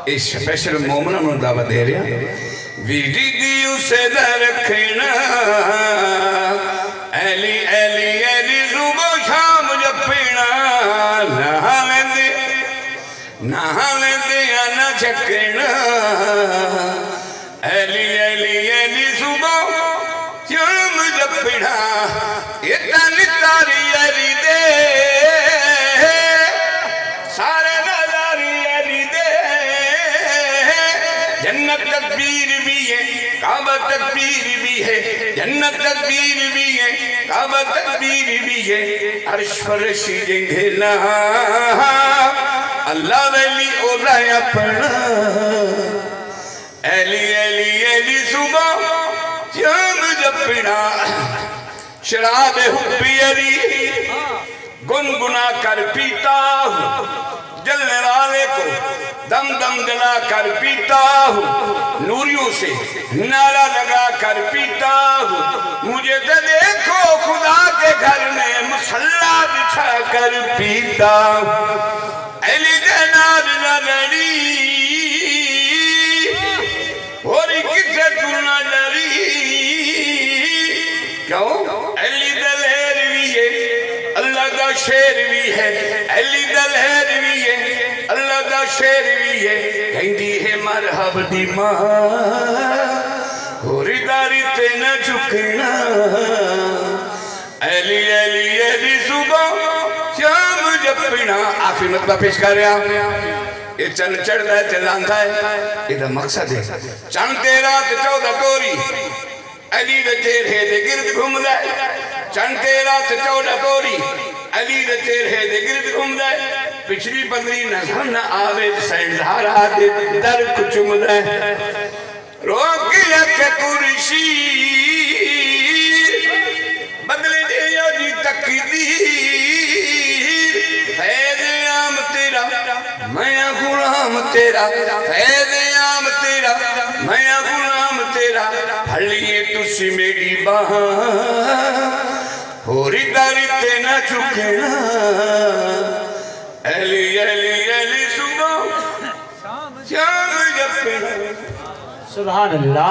اس special مومنہ میں دعوت دے رہا ویڈی دی اسے در رکھنا ایلی ایلی ایلی صبح شام جپنا نہالے دیا نہ چکنا ایلی ایلی ایلی صبح شام جپنا اتنی تاری ایلی دے سارے نظاری ایلی دے جنت تکبیر بھی ہے کعبہ تکبیر بھی ہے جنت تکبیر بھی ہے کعبہ تکبیر بھی ہے عرش فرش جنگھنا اللہ ویلی او رہا پڑھنا ایلی ایلی ایلی صبح شام جپنا شراب حبی علی گنگنا کر پیتا ہوں جلنے والے کو دم دم دلا کر پیتا ہوں نوریوں سے نعرہ لگا کر پیتا ہوں مجھے تو دیکھو خدا کے گھر میں مصلی بچھا کر پیتا ہوں ایلی دینار نہ لڑی اور کسے تو نہ ڈری کیوں ایلی دلیر بھی ہے اللہ دا شیر بھی ہے ایلی دلیر بھی ہے اللہ دا شیر بھی ہے کہندی ہے مرحب دی ماں ہوری داری تے نہ جھکنا ایلی ایلی ایلی صبح شام جپنا آخری مطبع پیش کر رہا یہ چند چڑھ دا ہے چلاندہ ہے یہ دا مقصد ہے چند تیرات 14 توری علی دے چہرے دے گرد گھوم دے چند تیرات 14 توری علی دے چہرے دے گرد گھوم دے پچھلی پندری نظر نہ آوے سینزارہ دے در کچھم دے روکیا کہ قرشیر بدلے دے یا جی تقدیر فیض عام تیرا میں غلام تیرا فیض عام تیرا میں غلام تیرا ہلیے تسی میری باہاں ہوری داری تے نہ چکنا ایلی ایلی ایلی صبح شام جپنا سبحان اللہ